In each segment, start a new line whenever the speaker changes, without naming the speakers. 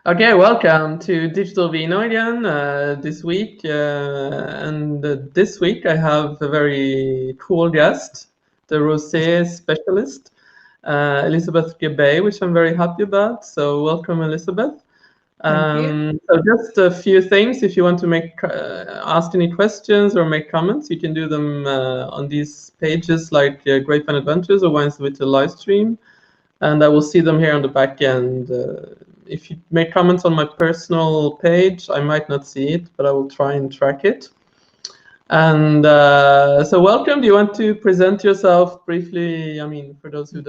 Okay, welcome to Digital Vino again this week. This week I have a very cool guest, the rosé specialist, Elizabeth Gabay, which I'm very happy about. So welcome, Elizabeth.
Thank you.
So just a few things. If you want to ask any questions or make comments, you can do them on these pages like Great Fun Adventures or Wines with the live stream, and I will see them here on the back end. If you make comments on my personal page, I might not see it, but I will try and track it. And so welcome. Do you want to present yourself briefly? I mean, for those who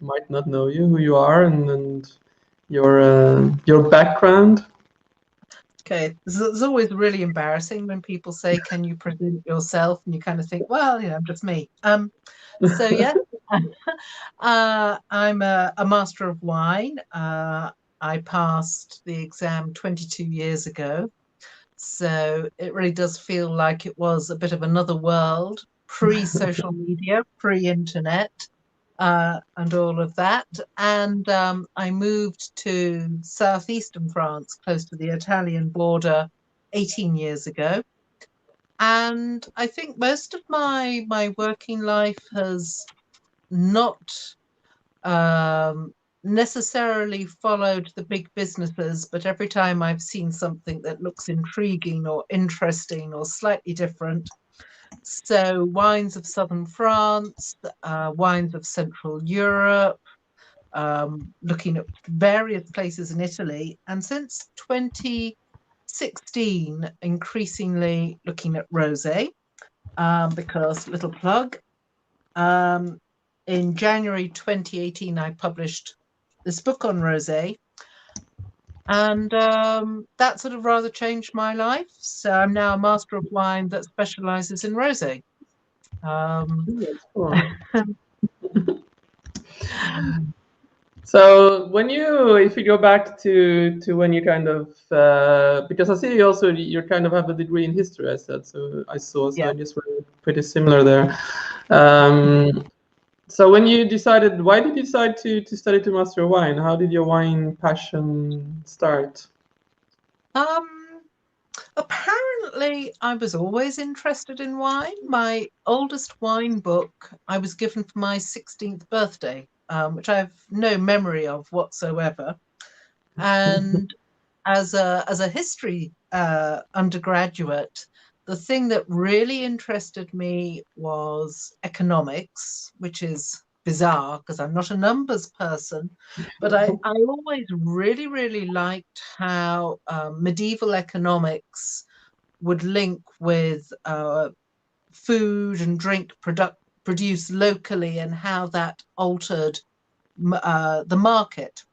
might not know you, who you are and your background.
Okay, it's always really embarrassing when people say, "Can you present yourself?" And you kind of think, "Well, I'm just me." So yeah, I'm a master of wine. I passed the exam 22 years ago, so it really does feel like it was a bit of another world, pre-social media, pre-internet. And all of that. And I moved to southeastern France, close to the Italian border, 18 years ago. And I think most of my working life has not necessarily followed the big businesses, but every time I've seen something that looks intriguing or interesting or slightly different, so wines of southern France, wines of Central Europe, looking at various places in Italy. And since 2016, increasingly looking at rosé, because little plug, in January 2018, I published this book on rosé. And that sort of rather changed my life. So I'm now a master of wine that specializes in rosé.
So if you go back to when you kind of because I see you kind of have a degree in history, I said, so
Yeah.
I guess we're pretty similar there. So when you decided, why did you decide to study to master wine? How did your wine passion start?
Apparently, I was always interested in wine. My oldest wine book I was given for my 16th birthday, which I have no memory of whatsoever. And as a history undergraduate, the thing that really interested me was economics, which is bizarre because I'm not a numbers person, but I always really, really liked how medieval economics would link with food and drink produced locally and how that altered the market.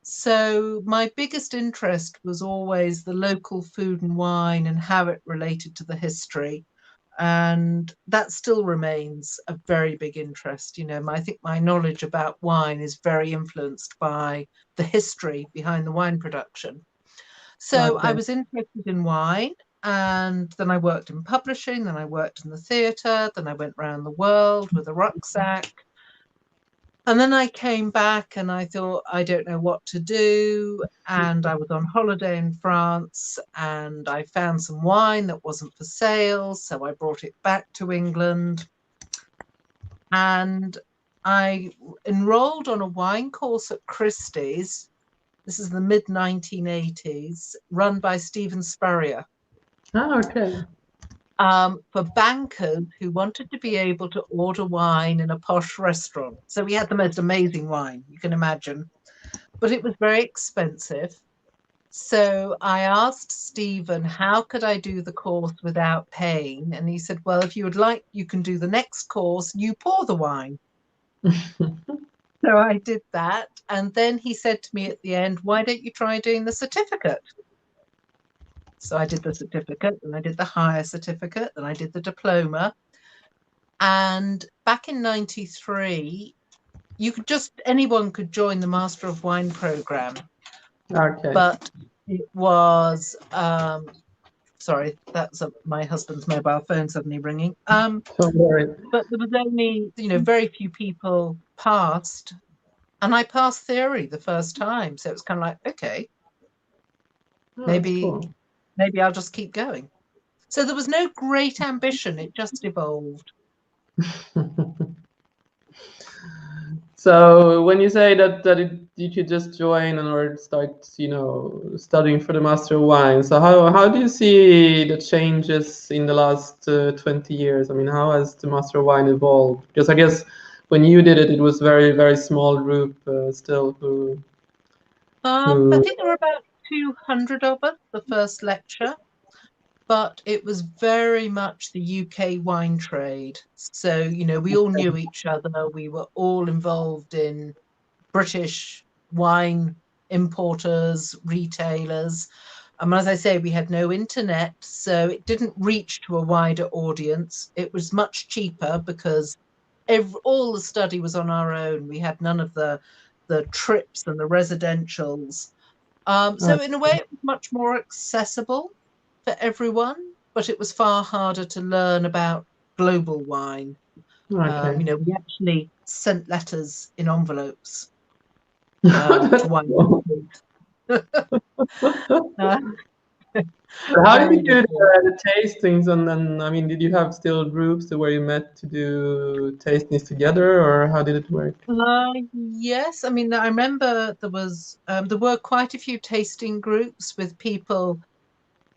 So my biggest interest was always the local food and wine and how it related to the history. And that still remains a very big interest. I think my knowledge about wine is very influenced by the history behind the wine production. So I
Okay.
was interested in wine, and then I worked in publishing, then I worked in the theatre, then I went around the world with a rucksack. And then I came back and I thought, I don't know what to do. And I was on holiday in France and I found some wine that wasn't for sale. So I brought it back to England. And I enrolled on a wine course at Christie's. This is the mid 1980s, run by Stephen Spurrier.
Okay.
For bankers who wanted to be able to order wine in a posh restaurant. So we had the most amazing wine you can imagine, but it was very expensive. So I asked Stephen, how could I do the course without paying? And he said, well, if you would like, you can do the next course, you pour the wine. So I did that. And then he said to me at the end, why don't you try doing the certificate? So I did the certificate, and I did the higher certificate, and I did the diploma. And back in 93, anyone could join the Master of Wine program.
Okay.
But it was, sorry, that's my husband's mobile phone suddenly ringing.
Don't worry.
But there was only, very few people passed. And I passed theory the first time. So it was kind of like, okay.
Oh,
maybe
that's cool.
maybe I'll just keep going. So there was no great ambition, it just evolved.
So when you say you could just join and or start, studying for the Master of Wine, so how do you see the changes in the last 20 years? I mean, how has the Master of Wine evolved? Because I guess when you did it, it was very, very small group still
I
who
think there were about 200 of us, the first lecture, but it was very much the UK wine trade. So, we all knew each other. We were all involved in British wine importers, retailers. As I say, we had no internet, so it didn't reach to a wider audience. It was much cheaper because all the study was on our own. We had none of the trips and the residentials. So in a way, it was much more accessible for everyone, but it was far harder to learn about global wine.
okay.
We actually sent letters in envelopes
That's
to wine
cool.
uh,
So how did
very
you do
different.
the tastings? And then, I mean, did you have still groups where you met to do tastings together, or how did it work?
Yes, I mean, I remember there were quite a few tasting groups with people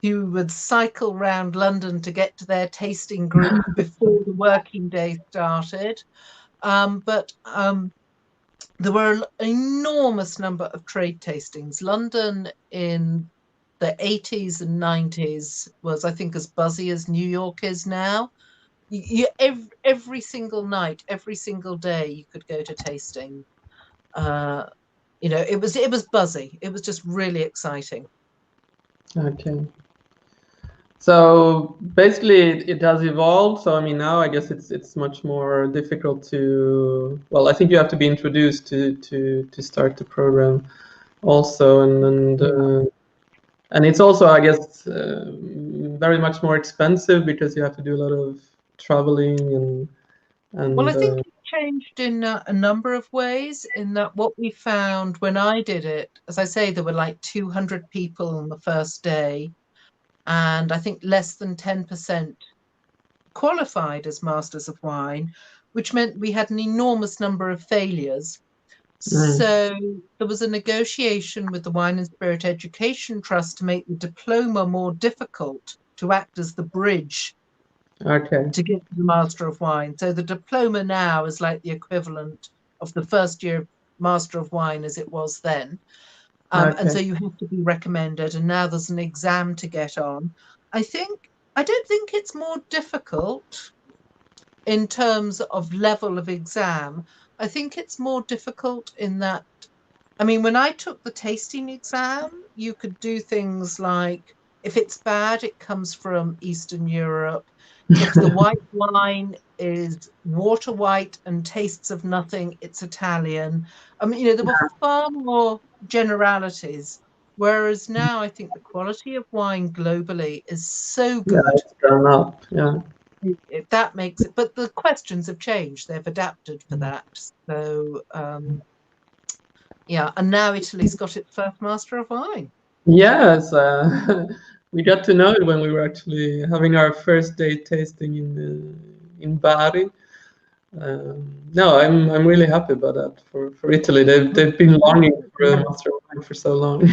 who would cycle round London to get to their tasting group before the working day started. But there were an enormous number of trade tastings. London in the 80s and 90s was, I think, as buzzy as New York is now. Every single night, every single day, you could go to tasting. It was buzzy. It was just really exciting.
Okay. So basically, it has evolved. So I mean, now I guess it's much more difficult to. Well, I think you have to be introduced to start the program, also, and it's also, I guess, very much more expensive because you have to do a lot of traveling
Well, I
and
think it changed in a number of ways. In that, what we found when I did it, as I say, there were like 200 people on the first day, and I think less than 10% qualified as Masters of Wine, which meant we had an enormous number of failures. So there was a negotiation with the Wine and Spirit Education Trust to make the diploma more difficult, to act as the bridge
okay.
to get to the Master of Wine. So the diploma now is like the equivalent of the first year Master of Wine as it was then. And
Okay.
so you have to be recommended, and now there's an exam to get on. I don't think it's more difficult in terms of level of exam. I think it's more difficult in that, I mean, when I took the tasting exam, you could do things like, if it's bad, it comes from Eastern Europe. If the white wine is water white and tastes of nothing, it's Italian. I mean, there were far more generalities. Whereas now I think the quality of wine globally is so
Yeah,
good.
it's grown up. Yeah.
That makes it, but the questions have changed. They've adapted for that. So, yeah, and now Italy's got its first Master of Wine.
Yes, we got to know it when we were actually having our first day tasting in Bari. No, I'm really happy about that for Italy. They've been longing for a
Yeah.
Master of Wine for so long.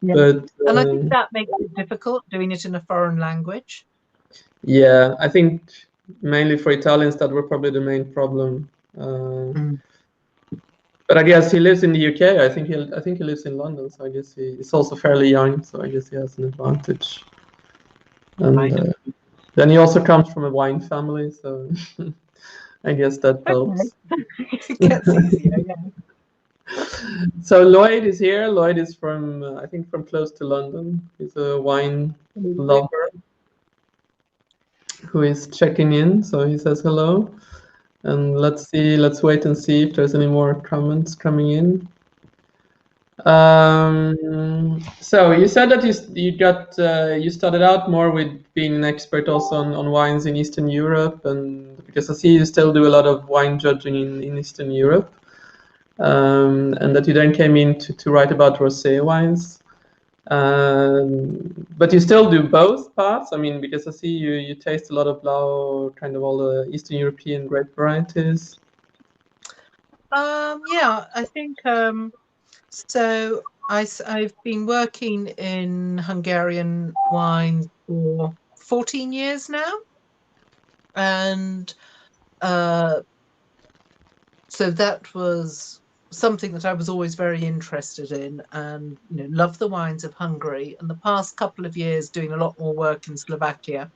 Yeah.
But
And I think that makes it difficult doing it in a foreign language.
yeah, I think mainly for Italians that were probably the main problem.
Mm.
But I guess he lives in the UK. I think he lives in London, so I guess he's also fairly young. So I guess he has an advantage. And
Right.
then he also comes from a wine family, so I guess that
Okay.
helps.
It gets easier, yeah.
So Lloyd is here. Lloyd is from, I think, from close to London. He's a wine lover who is checking in. So he says hello. And let's wait and see if there's any more comments coming in. So you said that you started out more with being an expert also on wines in Eastern Europe, and because I see you still do a lot of wine judging in Eastern Europe, and that you then came in to write about rosé wines. But you still do both parts? I mean, because I see you taste a lot of Blau, kind of all the Eastern European grape varieties.
Yeah, I think so. I've been working in Hungarian wine for 14 years now, and so that was something that I was always very interested in, and love the wines of Hungary. And the past couple of years, doing a lot more work in Slovakia,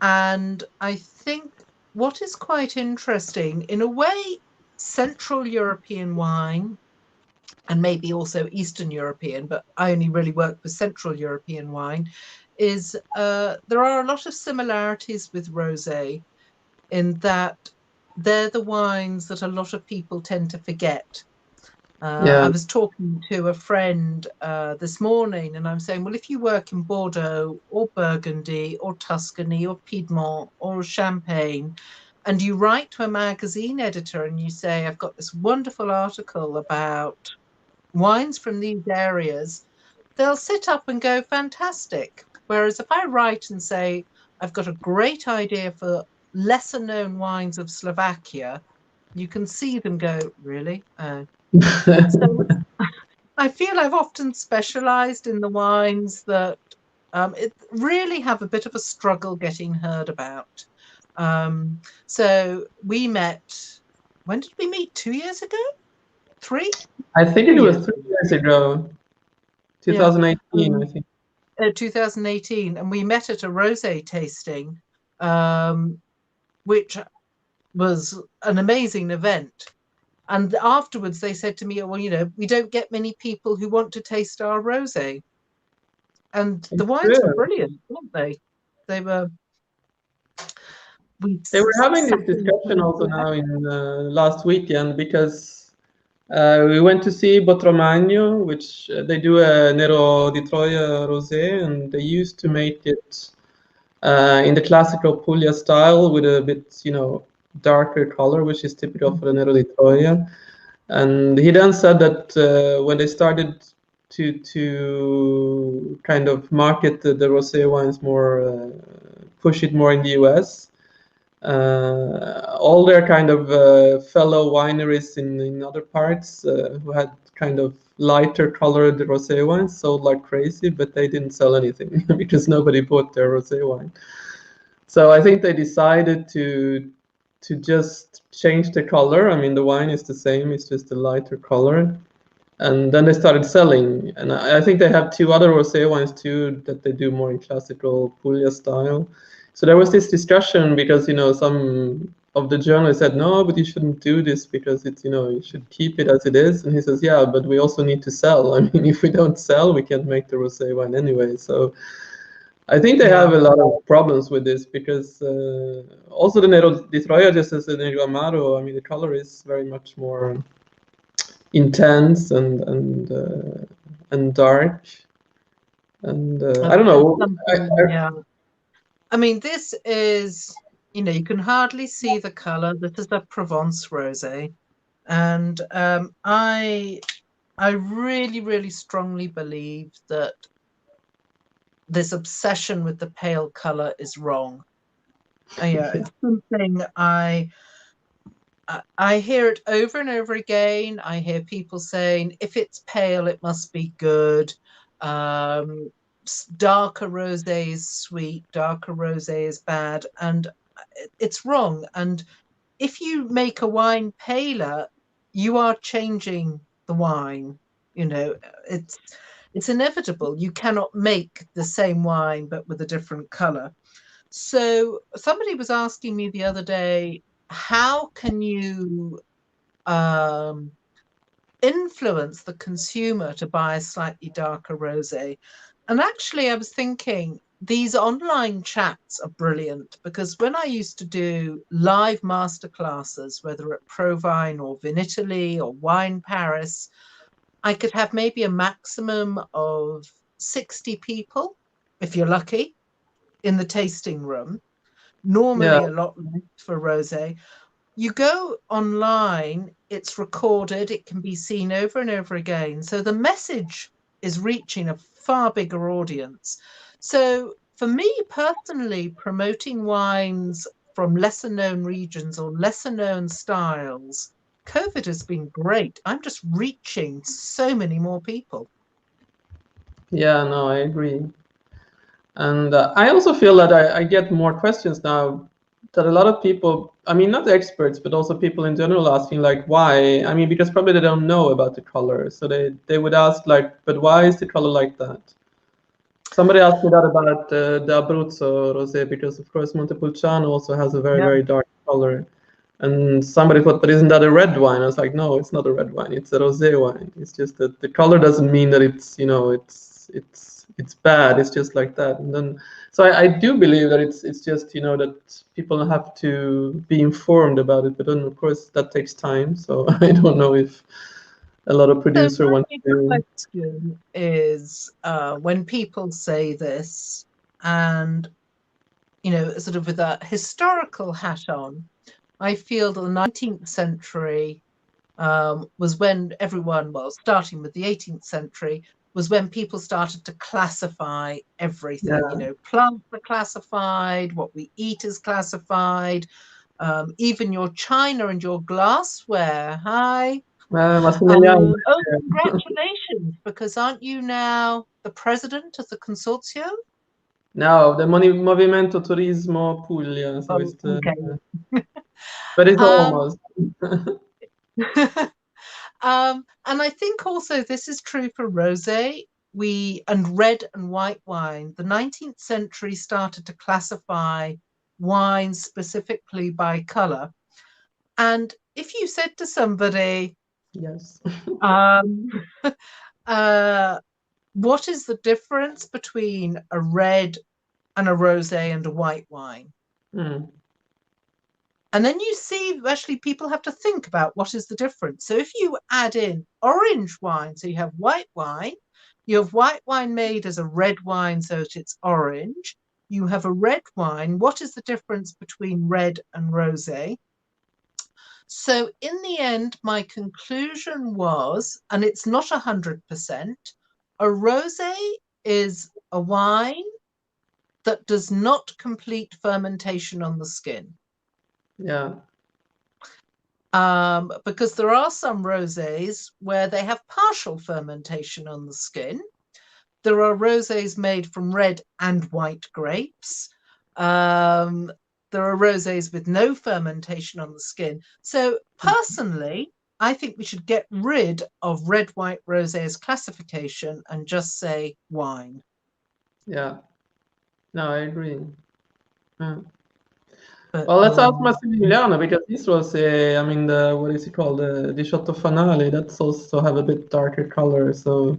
and I think what is quite interesting, in a way, Central European wine and maybe also Eastern European, but I only really work with Central European wine, is there are a lot of similarities with rosé in that they're the wines that a lot of people tend to forget. I
Yeah.
was talking to a friend this morning, and I'm saying, well, if you work in Bordeaux or Burgundy or Tuscany or Piedmont or Champagne, and you write to a magazine editor and you say, I've got this wonderful article about wines from these areas, they'll sit up and go, fantastic. Whereas if I write and say, I've got a great idea for lesser known wines of Slovakia, you can see them go, really? So I feel I've often specialized in the wines that it really have a bit of a struggle getting heard about. So we met, when did we meet? 2 years ago? 3?
I think it
3
was
years
3 years ago,
Yeah.
2018, I think.
2018, and we met at a rosé tasting, which was an amazing event. And afterwards, they said to me, "Well, we don't get many people who want to taste our rosé." And the
It's
wines were
true.
brilliant, weren't they? They were. We
They were having
sat
this
in the
discussion also
rosé.
now in last weekend because we went to see Botromagno, which they do a Nero di Troia rosé, and they used to make it in the classical Puglia style with a bit, darker color, which is typical for the Nero di Troia. And he then said that when they started to kind of market the rosé wines more, push it more in the US, all their kind of fellow wineries in other parts who had kind of lighter colored rosé wines sold like crazy, but they didn't sell anything because nobody bought their rosé wine. So I think they decided to just change the color. I mean, the wine is the same; it's just a lighter color. And then they started selling, and I think they have 2 other rosé wines too that they do more in classical Puglia style. So there was this discussion because some of the journalists said no, but you shouldn't do this because it's you should keep it as it is. And he says, yeah, but we also need to sell. I mean, if we don't sell, we can't make the rosé wine anyway. So I think they have a lot of problems with this because also the Nero di Troia, just as the Nero Amaro, I mean, the color is very much more intense and dark, and I don't know.
Yeah. I mean, this is, you can hardly see the color. This is a Provence rosé, and I really, really strongly believe that this obsession with the pale color is wrong. Yeah, it's something I hear it over and over again. I hear people saying, if it's pale, it must be good. Darker rosé is sweet, darker rosé is bad, and it's wrong. And if you make a wine paler, you are changing the wine. It's inevitable. You cannot make the same wine but with a different color. So somebody was asking me the other day, how can you influence the consumer to buy a slightly darker rosé? And actually, I was thinking these online chats are brilliant, because when I used to do live masterclasses, whether at Provine or Vinitaly or Wine Paris, I could have maybe a maximum of 60 people, if you're lucky, in the tasting room.
Yeah,
Normally a lot less for rosé. You go online, it's recorded, it can be seen over and over again. So the message is reaching a far bigger audience. So for me personally, promoting wines from lesser known regions or lesser known styles, COVID has been great. I'm just reaching so many more people.
Yeah, no, I agree. And I also feel that I get more questions now that a lot of people, I mean, not experts, but also people in general asking like, why? I mean, because probably they don't know about the color. So they would ask like, but why is the color like that? Somebody asked me that about the Abruzzo rosé, because of course Montepulciano also has a very,
Yeah.
very dark color. And somebody thought, but isn't that a red wine? I was like, no, it's not a red wine. It's a rosé wine. It's just that the color doesn't mean that it's, you know, it's bad. It's just like that. And then, so I do believe that it's just, you know, that people have to be informed about it. But then of course that takes time. So I don't know if a lot of
So
producer
my
want to.
question is, when people say this, and you know, sort of with a historical hat on, I feel that the 19th century was when everyone, well, starting with the 18th century, was when people started to classify everything.
Yeah.
You know, plants are classified, what we eat is classified, even your china and your glassware. Hi.
Massimiliano.
Oh, congratulations, because aren't you now the president of the consortium?
No, the Movimento Turismo Puglia. So
Oh,
it's the,
okay.
but it's
Um,
almost.
and I think also this is true for rosé, and red and white wine. The 19th century started to classify wines specifically by color. And if you said to somebody,
Yes.
um, what is the difference between a red and a rosé and a white wine?
Mm.
And then you see, actually, people have to think about what is the difference. So if you add in orange wine, so you have white wine made as a red wine, so that it's orange. You have a red wine. What is the difference between red and rosé? So in the end, my conclusion was, and it's not 100%, a rosé is a wine that does not complete fermentation on the skin.
Yeah.
Because there are some rosés where they have partial fermentation on the skin. There are rosés made from red and white grapes. There are rosés with no fermentation on the skin. So personally, I think we should get rid of red, white, rosé as classification and just say wine.
Yeah. No, I agree. Yeah.
But
Well, let's ask Massimiliano, because this was I mean, the, what is it called? The Disciotto Fanali. That's also have a bit darker color. So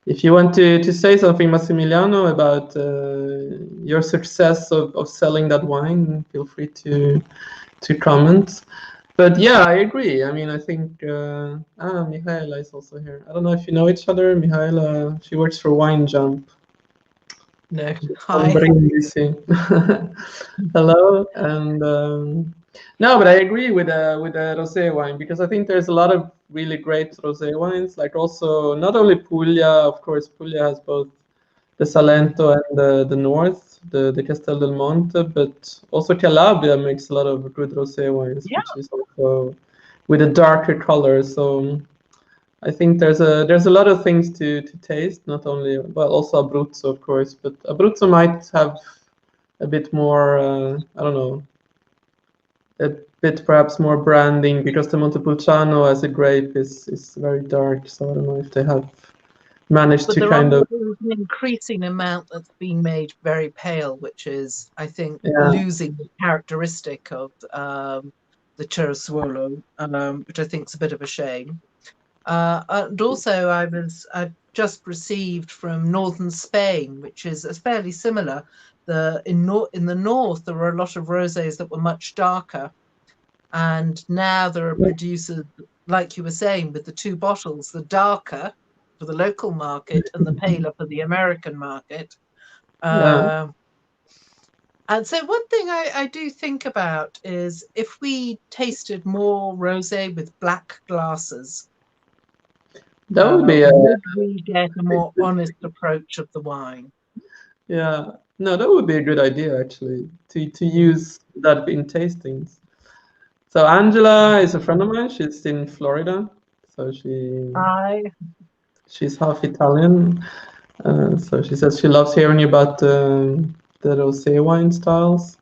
if you want to say something, Massimiliano, about your success of selling that wine, feel free to comment. But yeah, I agree. I mean, I think Mihaela is also here. I don't know if you know each other. Mihaela, she works for Wine Jump.
no,
From
hi.
Brindisi. Hello, and no, but I agree with the rosé wine, because I think there's a lot of really great rosé wines. Like also not only Puglia, of course, Puglia has both the Salento and the north, the Castel del Monte, but also Calabria makes a lot of good rosé wines,
Yeah.
which is also with a darker color. So I think there's a lot of things to taste, not only, well, also Abruzzo, of course, but Abruzzo might have a bit more, I don't know, a bit perhaps more branding, because the Montepulciano as a grape is very dark. So I don't know if they have managed
But
to
there are
kind of,
an increasing amount that's being made very pale, which is, I think,
yeah,
losing the characteristic of the Chirasuolo, which I think is a bit of a shame. And also, I've just received from northern Spain, which is fairly similar. In the north, there were a lot of rosés that were much darker, and now there are producers, like you were saying, with the two bottles, the darker for the local market and the paler for the American market.
yeah.
And so one thing I do think about is if we tasted more rosé with black glasses.
That would be
Would we get a more honest approach of the wine?
yeah. No, that would be a good idea actually to use that in tastings. So Angela is a friend of mine. She's in Florida, so she's half Italian. So she says she loves hearing about the rosé wine styles.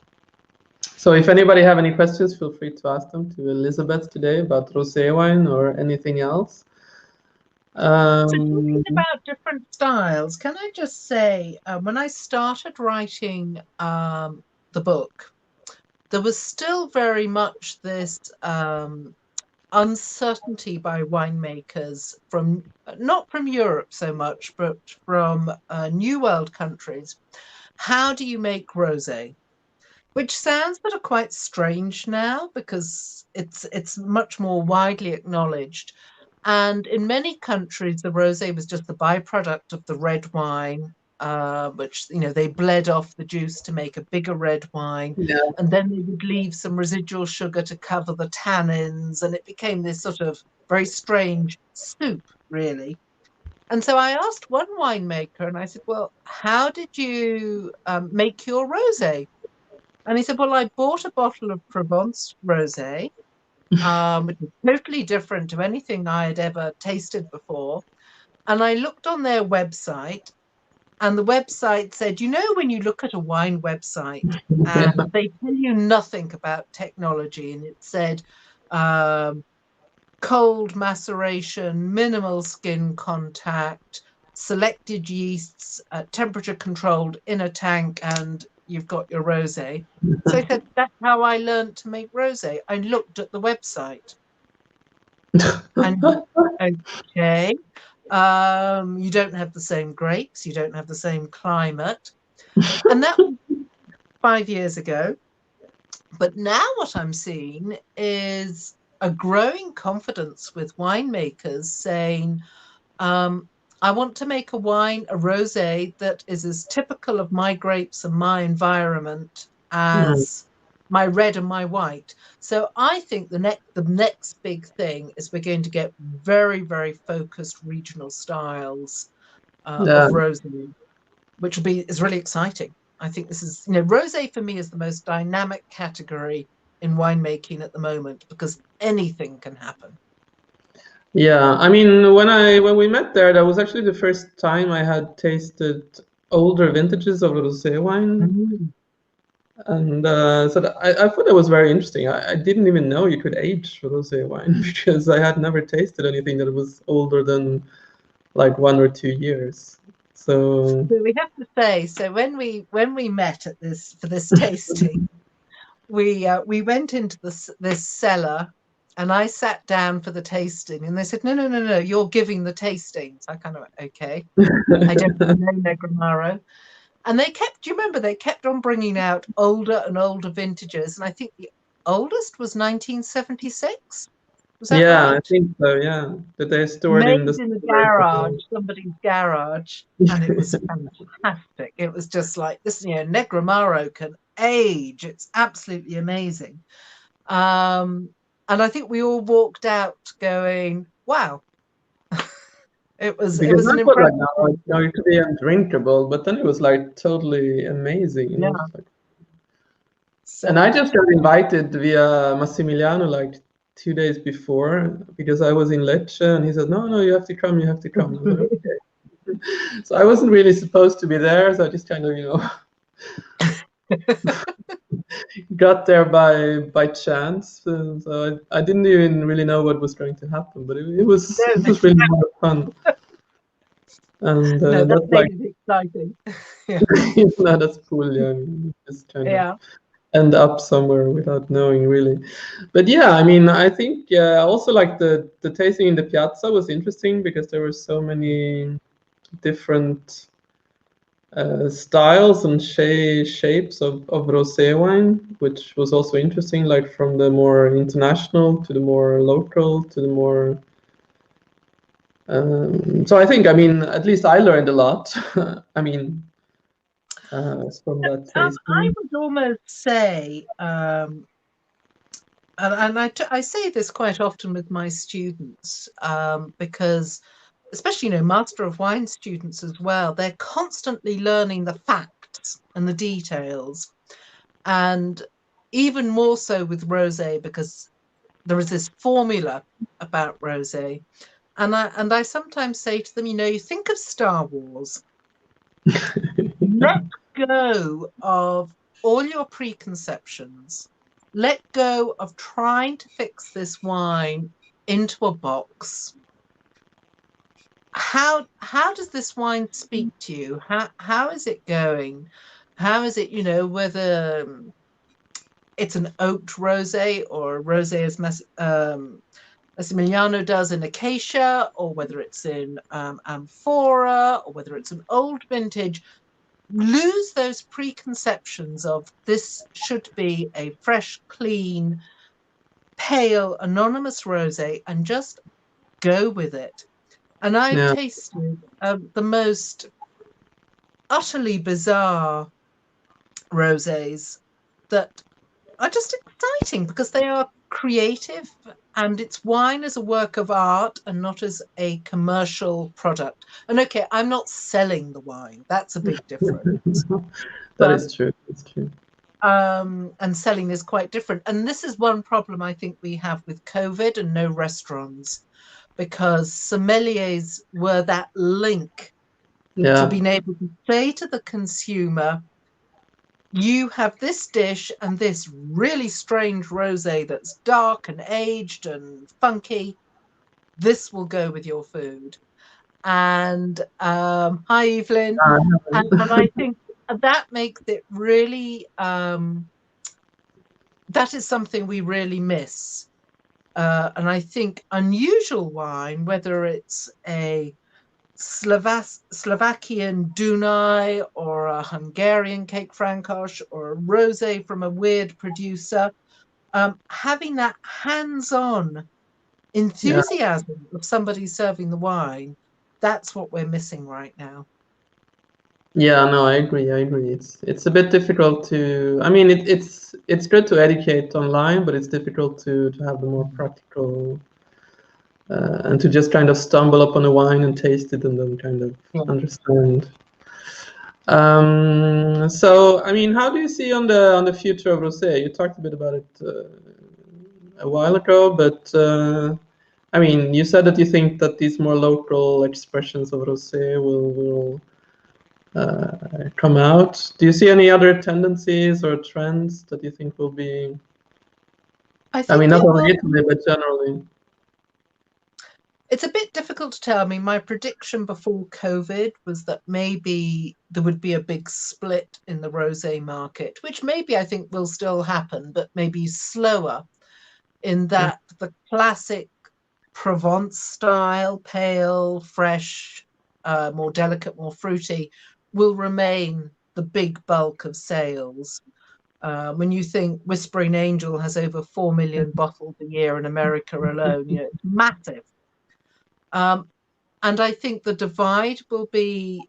So if anybody have any questions, feel free to ask them to Elizabeth today about rosé wine or anything else.
So talking about different styles, can I just say, when I started writing the book, there was still very much this uncertainty by winemakers from not from Europe so much, but from New World countries. How do you make rosé? Which sounds sort of quite strange now because it's much more widely acknowledged. And in many countries, the rosé was just the byproduct of the red wine, which they bled off the juice to make a bigger red wine,
Yeah.
and then they would leave some residual sugar to cover the tannins, and it became this sort of very strange soup, really. And so I asked one winemaker, and I said, "Well, how did you make your rosé?" And he said, "Well, I bought a bottle of Provence rosé, which is totally different to anything I had ever tasted before. And I looked on their website, and the website said, when you look at a wine website and they tell you nothing about technology, and it said cold maceration, minimal skin contact, selected yeasts, temperature controlled in a tank, and you've got your rosé." So I said, that's how I learned to make rosé. I looked at the website. And okay, you don't have the same grapes, you don't have the same climate. And that was 5 years ago. But now what I'm seeing is a growing confidence with winemakers saying, I want to make a wine, a rosé, that is as typical of my grapes and my environment as my red and my white. So I think the next big thing is we're going to get very, very focused regional styles
Yeah.
of rosé, which is really exciting. I think this is, rosé for me is the most dynamic category in winemaking at the moment because anything can happen.
Yeah, I mean, when we met there, that was actually the first time I had tasted older vintages of rosé wine, and so I thought that was very interesting. I didn't even know you could age rosé wine because I had never tasted anything that was older than like 1 or 2 years. So
So we have to say, so when we met at this tasting, we went into this cellar, and I sat down for the tasting, and they said, no, no, no, no, you're giving the tastings. I kind of went, okay, I don't know Negramaro. And do you remember, they kept on bringing out older and older vintages, and I think the oldest was 1976. Was that
yeah,
right?
I think so. Yeah, that they stored in
Made
the
in a garage, somebody's garage, and it was fantastic. It was just like this, Negramaro can age. It's absolutely amazing. And I think we all walked out going, wow. It was
because
an
I thought like
impressive thing.
no, it could be undrinkable, but then it was like totally amazing.
Yeah.
Like,
So
and I just got invited via Massimiliano like 2 days before because I was in Lecce, and he said, "No, no, you have to come, you have to come." I was like, okay. So I wasn't really supposed to be there, so I just kind of, got there by chance. So I didn't even really know what was going to happen, but it was
no,
really a lot of fun. And
no, that
that's
made
like,
it exciting. Yeah.
no, that's Puglia. I mean, you just kind of
Yeah.
end up somewhere without knowing really. But yeah, I mean, I think also like the tasting in the piazza was interesting because there were so many different styles and shapes of rosé wine, which was also interesting, like from the more international to the more local to the more. So I think, I mean, at least I learned a lot. I mean, from that
I
tasting.
would almost say, and I say this quite often with my students, because especially, you know, Master of Wine students as well, they're constantly learning the facts and the details. And even more so with rosé, because there is this formula about rosé. And I sometimes say to them, you know, you think of Star Wars, let go of all your preconceptions. Let go of trying to fix this wine into a box. How does this wine speak to you? How is it going? How is it, you know, whether it's an oaked rosé or a rosé as Emiliano does in Acacia, or whether it's in Amphora, or whether it's an old vintage. Lose those preconceptions of this should be a fresh, clean, pale, anonymous rosé, and just go with it. And I've tasted the most utterly bizarre rosés that are just exciting because they are creative, and it's wine as a work of art and not as a commercial product. And okay, I'm not selling the wine. That's a big difference.
That is true. It's true.
And selling is quite different. And this is one problem I think we have with COVID and no restaurants, because sommeliers were that link to being able to say to the consumer, you have this dish and this really strange rosé that's dark and aged and funky. This will go with your food. And hi, Evelyn. And I think that makes it really, that is something we really miss. And I think unusual wine, whether it's a Slovakian Dunaj or a Hungarian Cake Francosch or a rosé from a weird producer, having that hands-on enthusiasm of somebody serving the wine, that's what we're missing right now.
Yeah, no, I agree. It's a bit difficult to. I mean, it's good to educate online, but it's difficult to have the more practical and to just kind of stumble upon a wine and taste it and then kind of understand. So, I mean, how do you see on the future of rosé? You talked a bit about it a while ago, but I mean, you said that you think that these more local expressions of rosé will come out. Do you see any other tendencies or trends that you think will be? I mean, not only Italy, but generally.
It's a bit difficult to tell. I mean, my prediction before COVID was that maybe there would be a big split in the rosé market, which maybe I think will still happen, but maybe slower, in that the classic Provence style, pale, fresh, more delicate, more fruity, will remain the big bulk of sales. When you think Whispering Angel has over 4 million bottles a year in America alone, you know, it's massive. And I think the divide will be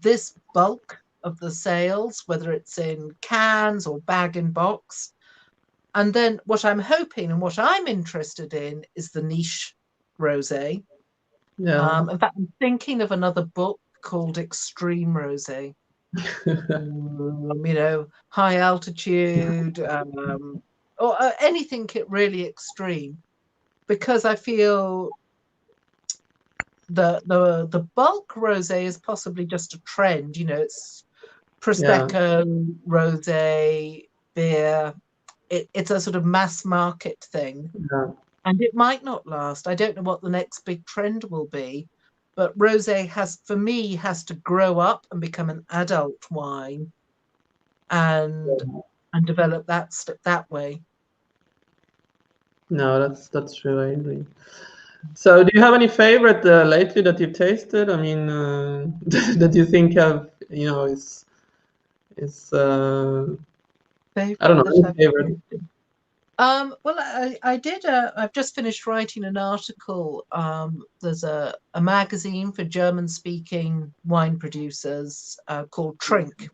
this bulk of the sales, whether it's in cans or bag and box. And then what I'm hoping and what I'm interested in is the niche rosé. In fact, I'm thinking of another book called Extreme Rosé. You know, high altitude, or anything really extreme, because I feel the bulk rosé is possibly just a trend. You know, it's prosecco, rosé, beer. It's a sort of mass market thing, and it might not last. I don't know what the next big trend will be, but rosé for me has to grow up and become an adult wine, and develop that way.
No, that's true. I agree. So, do you have any favorite lately that you've tasted? I mean, that you think have is I don't know, any favorite.
Well, I did. I've just finished writing an article. There's a magazine for German-speaking wine producers called Trink,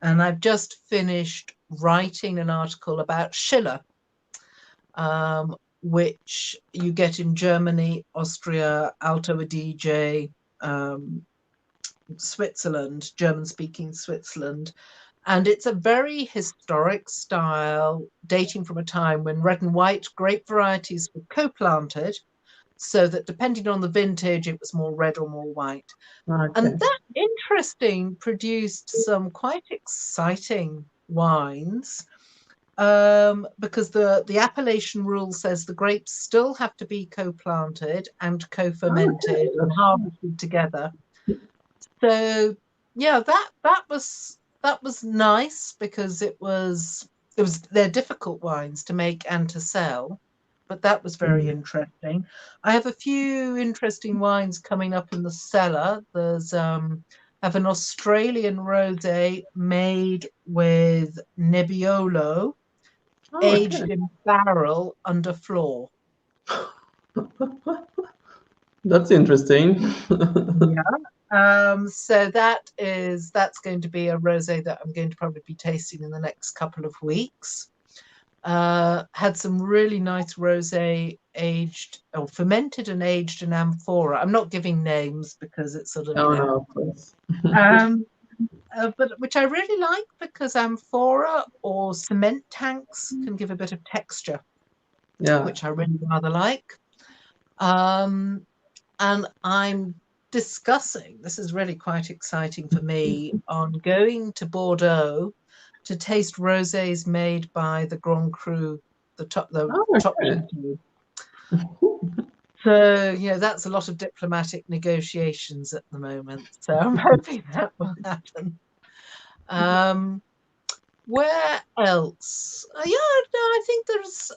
and I've just finished writing an article about Schiller. which you get in Germany, Austria, Alto Adige, Switzerland, German-speaking Switzerland. And it's a very historic style, dating from a time when red and white grape varieties were co-planted, so that depending on the vintage, it was more red or more white.
Okay.
And that, interesting, produced some quite exciting wines, because the appellation rule says the grapes still have to be co-planted and co-fermented and harvested together. So yeah, that was nice, because they're difficult wines to make and to sell, but that was very interesting. I have a few interesting wines coming up in the cellar. There's I have an Australian rosé made with Nebbiolo, aged in barrel under floor.
That's interesting.
Yeah. So that's going to be a rosé that I'm going to probably be tasting in the next couple of weeks. Had some really nice rosé aged or fermented and aged in amphora. I'm not giving names because it's sort of,
no, of course.
but which I really like, because amphora or cement tanks can give a bit of texture, which I really rather like. And I'm discussing, this is really quite exciting for me, on going to Bordeaux to taste rosés made by the Grand Cru, the top. So that's a lot of diplomatic negotiations at the moment. So I'm hoping that will happen. Where else? I think there's.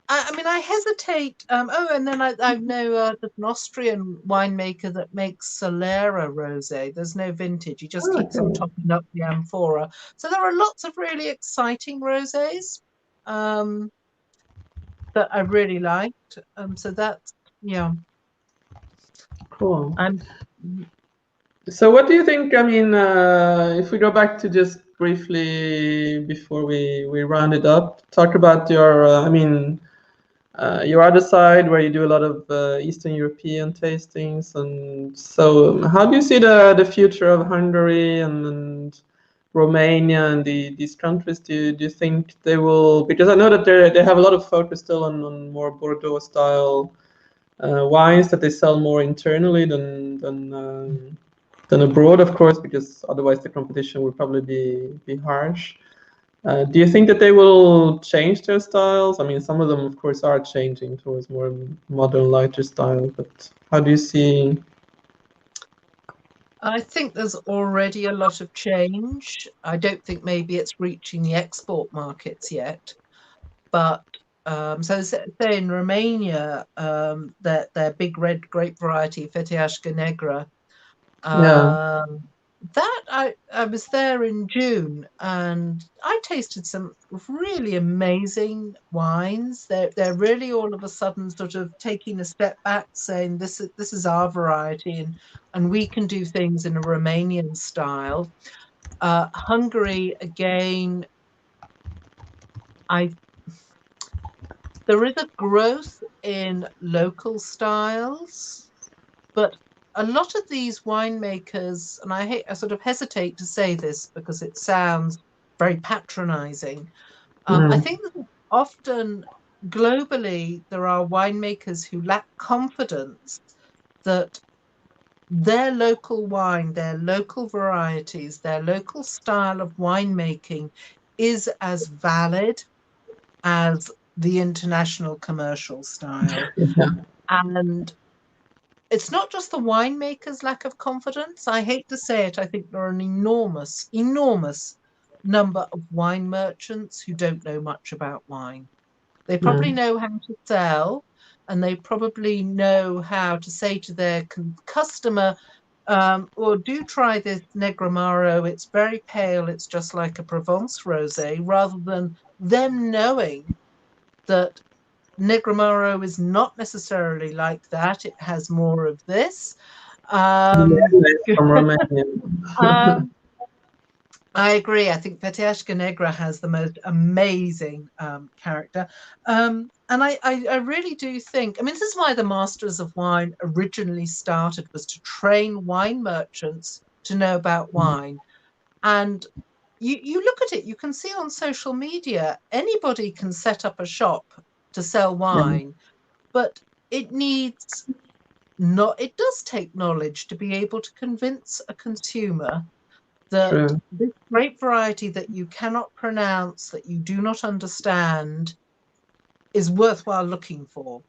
I mean, I hesitate. And then I know there's an Austrian winemaker that makes Solera rosé. There's no vintage. He just keeps on topping up the amphora. So there are lots of really exciting rosés that I really liked. So that's
cool. So what do you think? I mean, if we go back to just briefly before we round it up, talk about your. Your other side, where you do a lot of Eastern European tastings, and so how do you see the future of Hungary and Romania and these countries? Do you think they will? Because I know that they have a lot of focus still on more Bordeaux style wines that they sell more internally than abroad, of course, because otherwise the competition would probably be harsh. Do you think that they will change their styles? I mean, some of them, of course, are changing towards more modern, lighter style, but how do you see?
I think there's already a lot of change. I don't think maybe it's reaching the export markets yet, but so say in Romania, their big red grape variety, Feteasca Negra, that I was there in June, and I tasted some really amazing wines. They're really all of a sudden sort of taking a step back, saying this is our variety, and we can do things in a Romanian style. Hungary, again, there is a growth in local styles, but a lot of these winemakers, and I sort of hesitate to say this because it sounds very patronizing. I think that often globally there are winemakers who lack confidence that their local wine, their local varieties, their local style of winemaking is as valid as the international commercial style. And it's not just the winemaker's lack of confidence. I hate to say it. I think there are an enormous, enormous number of wine merchants who don't know much about wine. They probably know how to sell, and they probably know how to say to their customer, well, do try this Negramaro. It's very pale. It's just like a Provence rosé, rather than them knowing that Negramaro is not necessarily like that. It has more of this.
From Romania.
I agree. I think Feteasca Negra has the most amazing character. And And I really do think, I mean, this is why the Masters of Wine originally started, was to train wine merchants to know about wine. And you look at it, you can see on social media, anybody can set up a shop to sell wine, but it needs it does take knowledge to be able to convince a consumer that this great variety that you cannot pronounce, that you do not understand, is worthwhile looking for.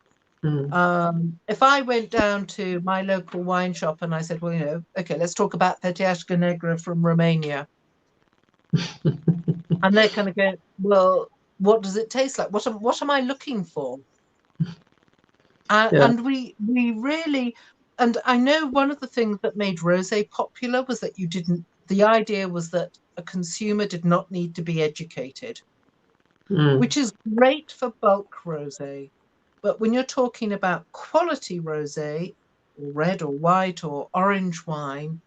If I went down to my local wine shop and I said, well, you know, okay, let's talk about Peteasca Negra from Romania. And they're kind of going, well, what does it taste like? What am I looking for? And we really, and I know one of the things that made rosé popular was that the idea was that a consumer did not need to be educated, which is great for bulk rosé. But when you're talking about quality rosé, or red or white or orange wine,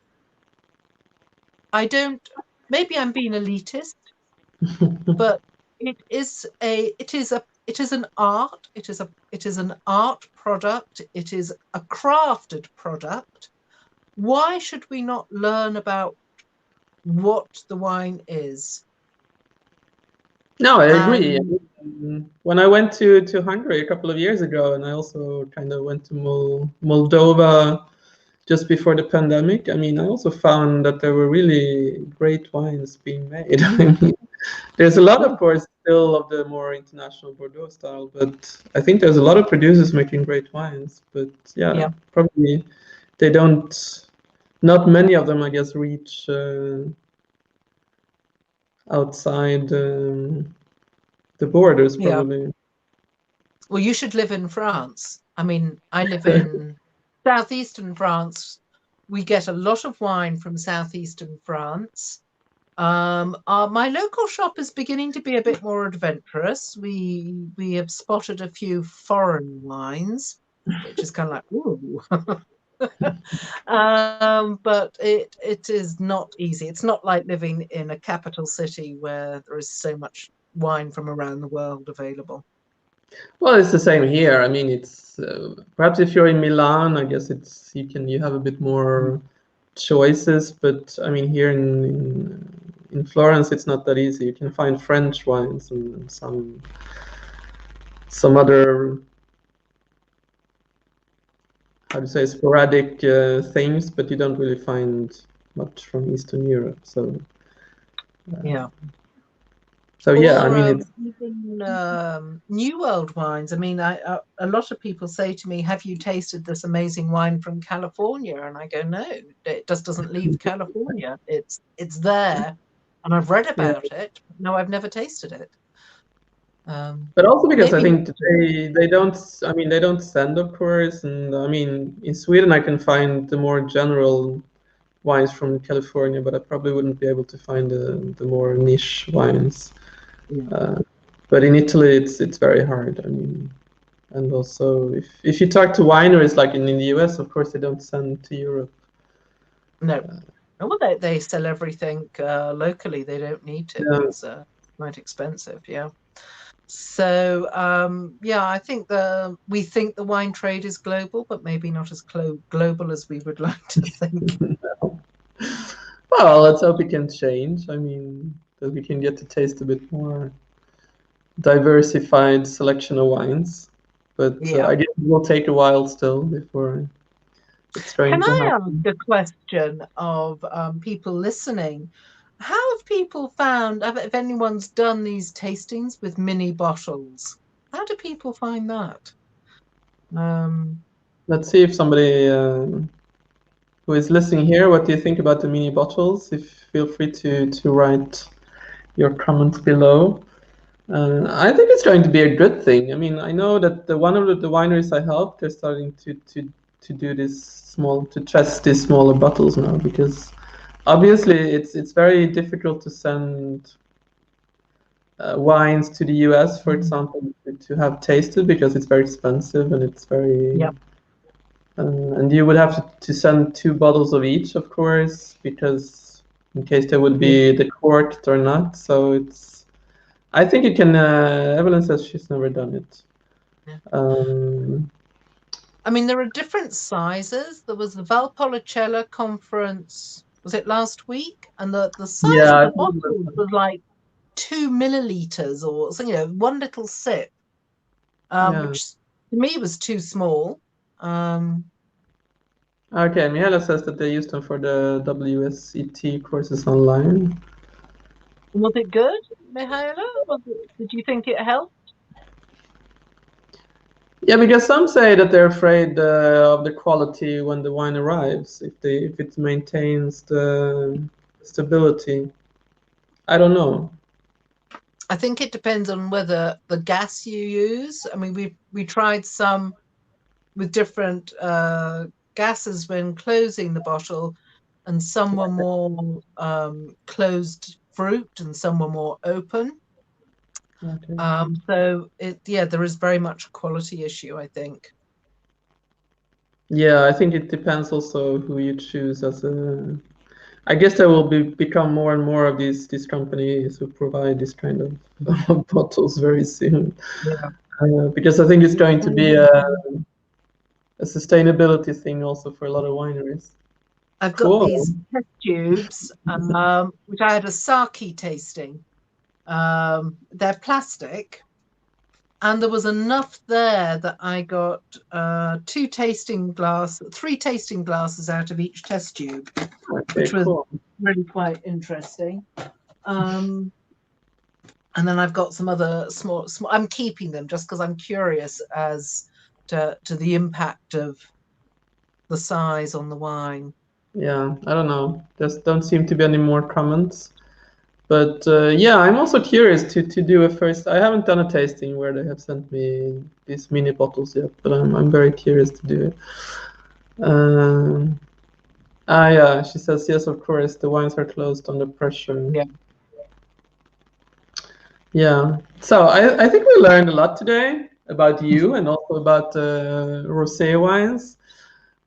maybe I'm being elitist, but it is an art. It is an art product. It is a crafted product. Why should we not learn about what the wine is?
No, I agree. When I went to Hungary a couple of years ago, and I also kind of went to Moldova just before the pandemic, I mean, I also found that there were really great wines being made. I mean, there's a lot, of course, still of the more international Bordeaux style, but I think there's a lot of producers making great wines. But yeah. Probably they don't, not many of them, I guess, reach outside the borders, probably.
Well, you should live in France. I mean, I live in southeastern France. We get a lot of wine from southeastern France. My local shop is beginning to be a bit more adventurous. We have spotted a few foreign wines, which is kind of like, ooh. But it is not easy. It's not like living in a capital city where there is so much wine from around the world available.
Well, it's the same here. I mean, it's perhaps if you're in Milan, I guess you have a bit more choices. But I mean, here in Florence, it's not that easy. You can find French wines and some other, how to say, sporadic things, but you don't really find much from Eastern Europe. So
yeah.
So yeah, I mean, it's
even New World wines. I mean, a lot of people say to me, "Have you tasted this amazing wine from California?" And I go, "No, it just doesn't leave California. It's there, and I've read about it. No, I've never tasted it."
But also because I think they don't. I mean, they don't send, of course, and I mean, in Sweden I can find the more general wines from California, but I probably wouldn't be able to find the more niche wines. But in Italy, it's very hard. I mean, and also if you talk to wineries like in the US, of course they don't send to Europe.
No, well they sell everything locally. They don't need to. Yeah. It's quite expensive. Yeah. So yeah, I think we think the wine trade is global, but maybe not as global as we would like to think.
No. Well, let's hope it can change. I mean, that we can get to taste a bit more diversified selection of wines, but I guess it will take a while still before it's going to happen.
Can I ask a question of people listening? How have people found, if anyone's done these tastings with mini bottles, how do people find that?
Let's see if somebody who is listening here, what do you think about the mini bottles? Feel free to write your comments below. I think it's going to be a good thing. I mean, I know that one of the wineries I helped, they're starting to do to test these smaller bottles now, because obviously it's very difficult to send wines to the US, for example, to have tasted, because it's very expensive and it's very and you would have to send 2 bottles of each, of course, because in case they would be the corked or not. So I think you can. Evelyn says she's never done it.
Yeah.
Um,
I mean, there are different sizes. There was the Valpolicella conference, was it last week? And the size of
yeah,
the bottles was like 2 milliliters or something, one little sip,
yeah.
which to me was too small.
Okay, Mihaela says that they used them for the WSET courses online.
Was it good, Mihaela? Did you think it helped?
Yeah, because some say that they're afraid of the quality when the wine arrives, if it maintains the stability. I don't know.
I think it depends on whether the gas you use. I mean, we tried some with different gases when closing the bottle, and some were more closed fruit, and some were more open.
Okay.
So there is very much a quality issue, I think.
Yeah, I think it depends also who you choose as a. I guess there will become more and more of these companies who provide this kind of bottles very soon.
Yeah.
Because I think it's going to be a sustainability thing also for a lot of wineries.
I've got
Cool.
these test tubes, which I had a sake tasting. They're plastic, and there was enough there that I got 3 tasting glasses out of each test tube,
Okay,
which was
cool.
really quite interesting. And then I've got some other small. I'm keeping them just because I'm curious as to the impact of the size on the wine.
Yeah, I don't know. There don't seem to be any more comments. But yeah, I'm also curious to do a first. I haven't done a tasting where they have sent me these mini bottles yet, but I'm very curious to do it. Yeah, she says yes, of course. The wines are closed under pressure.
Yeah.
Yeah. So I think we learned a lot today about you and also about rosé wines.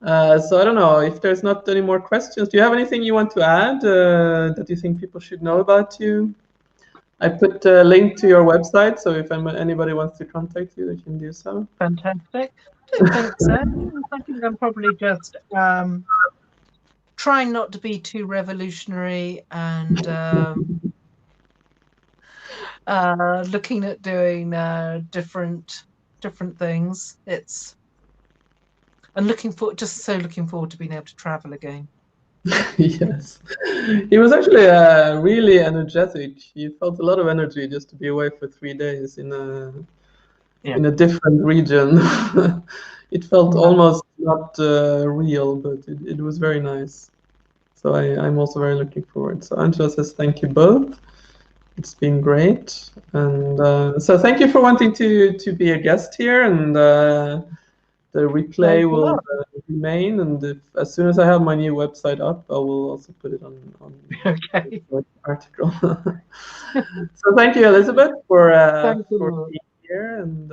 So I don't know if there's not any more questions. Do you have anything you want to add that you think people should know about you? I put a link to your website, so if anybody wants to contact you, they can do so.
Fantastic. I don't think so. I think I'm probably just trying not to be too revolutionary and looking at doing different things. Looking forward to being able to travel again.
Yes, he was actually really energetic. He felt a lot of energy just to be away for 3 days in a different region. It felt almost not real, but it was very nice. So I'm also very looking forward. So Angela says thank you both. It's been great, and so thank you for wanting to be a guest here. And the replay will remain. And as soon as I have my new website up, I will also put it on
Okay.
the article. So thank you, Elizabeth, for being here. And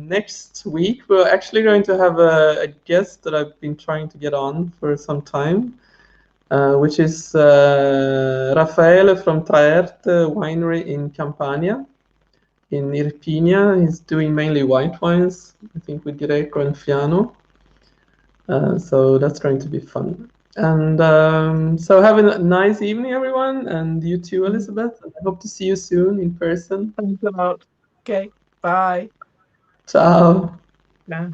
next week we're actually going to have a guest that I've been trying to get on for some time. Which is Raffaele from Traerte Winery in Campania, in Irpinia. He's doing mainly white wines, I think with Greco and Fiano. So that's going to be fun. And so have a nice evening, everyone, and you too, Elizabeth. And I hope to see you soon in person.
Thanks a lot. Okay, bye.
Ciao.
Yeah.